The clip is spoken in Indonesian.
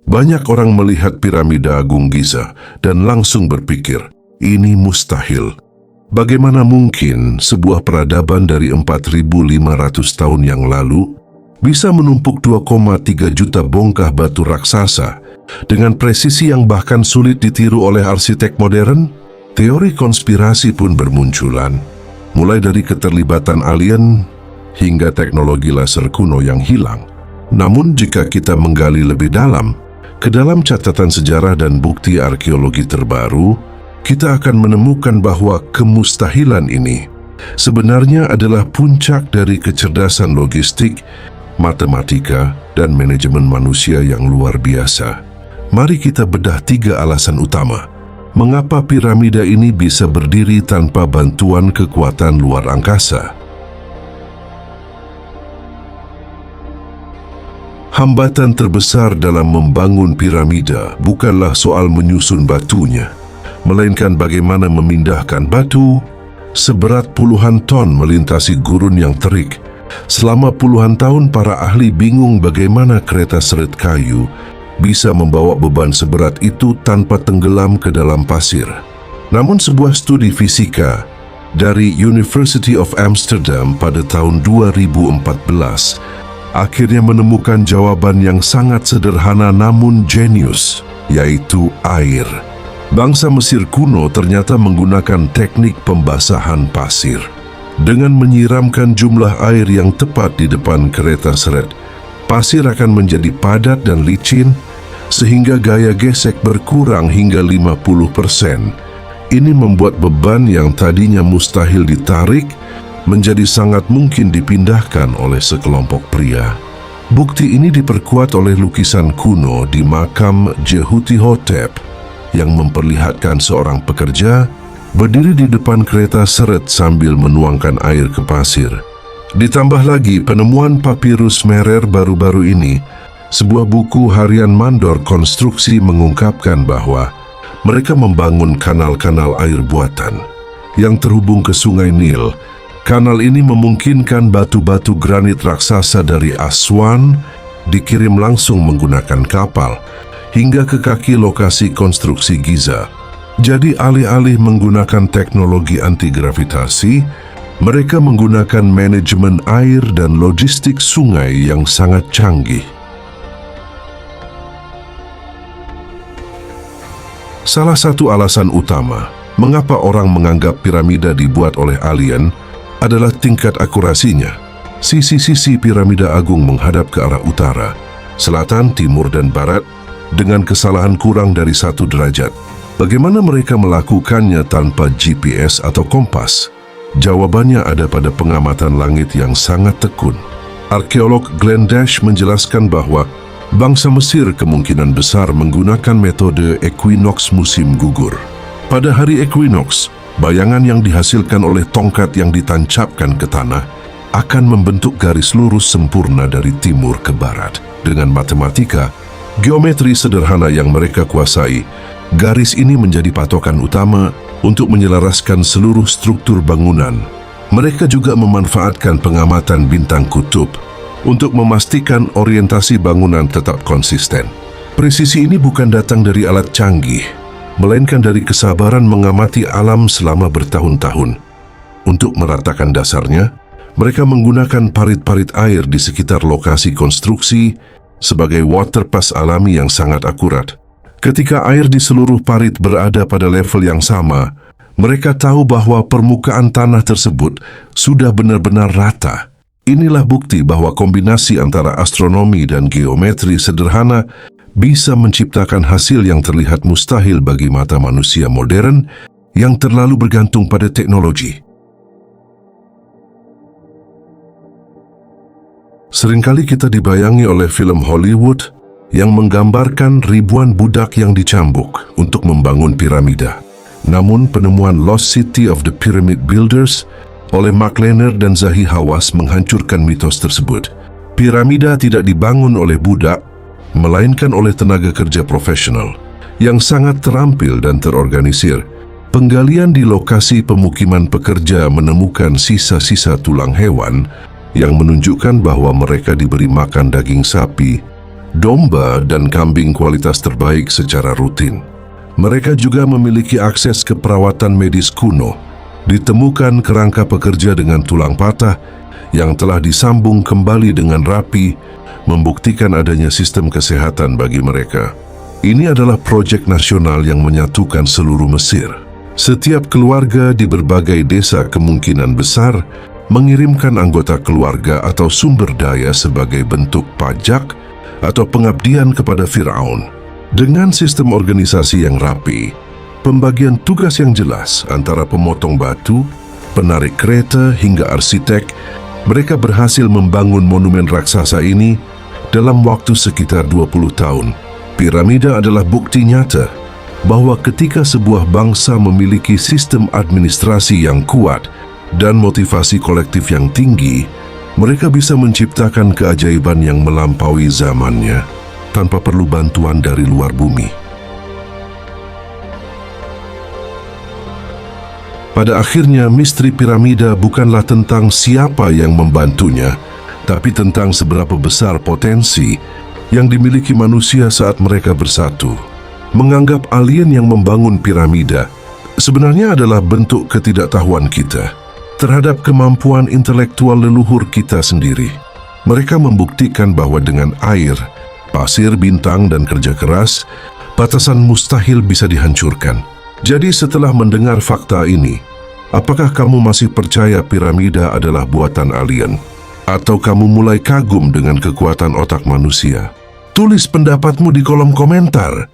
Banyak orang melihat piramida Agung Giza dan langsung berpikir, ini mustahil. Bagaimana mungkin sebuah peradaban dari 4.500 tahun yang lalu bisa menumpuk 2,3 juta bongkah batu raksasa dengan presisi yang bahkan sulit ditiru oleh arsitek modern? Teori konspirasi pun bermunculan, mulai dari keterlibatan alien hingga teknologi laser kuno yang hilang. Namun jika kita menggali lebih dalam, ke dalam catatan sejarah dan bukti arkeologi terbaru, kita akan menemukan bahwa kemustahilan ini sebenarnya adalah puncak dari kecerdasan logistik, matematika, dan manajemen manusia yang luar biasa. Mari kita bedah 3 alasan utama mengapa piramida ini bisa berdiri tanpa bantuan kekuatan luar angkasa. Hambatan terbesar dalam membangun piramida bukanlah soal menyusun batunya, melainkan bagaimana memindahkan batu seberat puluhan ton melintasi gurun yang terik. Selama puluhan tahun para ahli bingung bagaimana kereta seret kayu bisa membawa beban seberat itu tanpa tenggelam ke dalam pasir. Namun sebuah studi fisika dari University of Amsterdam pada tahun 2014 akhirnya menemukan jawaban yang sangat sederhana namun jenius, yaitu air. Bangsa Mesir kuno ternyata menggunakan teknik pembasahan pasir. Dengan menyiramkan jumlah air yang tepat di depan kereta seret, pasir akan menjadi padat dan licin sehingga gaya gesek berkurang hingga 50%. Ini membuat beban yang tadinya mustahil ditarik menjadi sangat mungkin dipindahkan oleh sekelompok pria. Bukti ini diperkuat oleh lukisan kuno di makam Jehutihotep yang memperlihatkan seorang pekerja berdiri di depan kereta seret sambil menuangkan air ke pasir. Ditambah lagi penemuan papirus Merer baru-baru ini, sebuah buku harian mandor konstruksi mengungkapkan bahwa mereka membangun kanal-kanal air buatan yang terhubung ke Sungai Nil. Kanal ini memungkinkan batu-batu granit raksasa dari Aswan dikirim langsung menggunakan kapal hingga ke kaki lokasi konstruksi Giza. Jadi alih-alih menggunakan teknologi anti-gravitasi, mereka menggunakan manajemen air dan logistik sungai yang sangat canggih. Salah satu alasan utama mengapa orang menganggap piramida dibuat oleh alien adalah tingkat akurasinya. Sisi-sisi piramida agung menghadap ke arah utara, selatan, timur, dan barat dengan kesalahan kurang dari 1 derajat. Bagaimana mereka melakukannya tanpa GPS atau kompas? Jawabannya ada pada pengamatan langit yang sangat tekun. Arkeolog Glenn Dash menjelaskan bahwa bangsa Mesir kemungkinan besar menggunakan metode equinox musim gugur. Pada hari equinox, bayangan yang dihasilkan oleh tongkat yang ditancapkan ke tanah akan membentuk garis lurus sempurna dari timur ke barat. Dengan matematika, geometri sederhana yang mereka kuasai, garis ini menjadi patokan utama untuk menyelaraskan seluruh struktur bangunan. Mereka juga memanfaatkan pengamatan bintang kutub untuk memastikan orientasi bangunan tetap konsisten. Presisi ini bukan datang dari alat canggih, melainkan dari kesabaran mengamati alam selama bertahun-tahun. Untuk meratakan dasarnya, mereka menggunakan parit-parit air di sekitar lokasi konstruksi sebagai waterpass alami yang sangat akurat. Ketika air di seluruh parit berada pada level yang sama, mereka tahu bahwa permukaan tanah tersebut sudah benar-benar rata. Inilah bukti bahwa kombinasi antara astronomi dan geometri sederhana bisa menciptakan hasil yang terlihat mustahil bagi mata manusia modern yang terlalu bergantung pada teknologi. Seringkali kita dibayangi oleh film Hollywood yang menggambarkan ribuan budak yang dicambuk untuk membangun piramida. Namun penemuan Lost City of the Pyramid Builders oleh Mark Lehner dan Zahi Hawass menghancurkan mitos tersebut. Piramida tidak dibangun oleh budak, melainkan oleh tenaga kerja profesional yang sangat terampil dan terorganisir. Penggalian di lokasi pemukiman pekerja menemukan sisa-sisa tulang hewan yang menunjukkan bahwa mereka diberi makan daging sapi domba dan kambing kualitas terbaik secara rutin. Mereka juga memiliki akses ke perawatan medis kuno. Ditemukan kerangka pekerja dengan tulang patah yang telah disambung kembali dengan rapi, membuktikan adanya sistem kesehatan bagi mereka. Ini adalah proyek nasional yang menyatukan seluruh Mesir. Setiap keluarga di berbagai desa kemungkinan besar mengirimkan anggota keluarga atau sumber daya sebagai bentuk pajak atau pengabdian kepada Firaun. Dengan sistem organisasi yang rapi, pembagian tugas yang jelas antara pemotong batu, penarik kereta hingga arsitek, mereka berhasil membangun monumen raksasa ini dalam waktu sekitar 20 tahun. Piramida adalah bukti nyata bahwa ketika sebuah bangsa memiliki sistem administrasi yang kuat dan motivasi kolektif yang tinggi, mereka bisa menciptakan keajaiban yang melampaui zamannya tanpa perlu bantuan dari luar bumi. Pada akhirnya, misteri piramida bukanlah tentang siapa yang membantunya, tapi tentang seberapa besar potensi yang dimiliki manusia saat mereka bersatu. Menganggap alien yang membangun piramida sebenarnya adalah bentuk ketidaktahuan kita terhadap kemampuan intelektual leluhur kita sendiri. Mereka membuktikan bahwa dengan air, pasir, bintang, dan kerja keras, batasan mustahil bisa dihancurkan. Jadi setelah mendengar fakta ini, apakah kamu masih percaya piramida adalah buatan alien? Atau kamu mulai kagum dengan kekuatan otak manusia? Tulis pendapatmu di kolom komentar.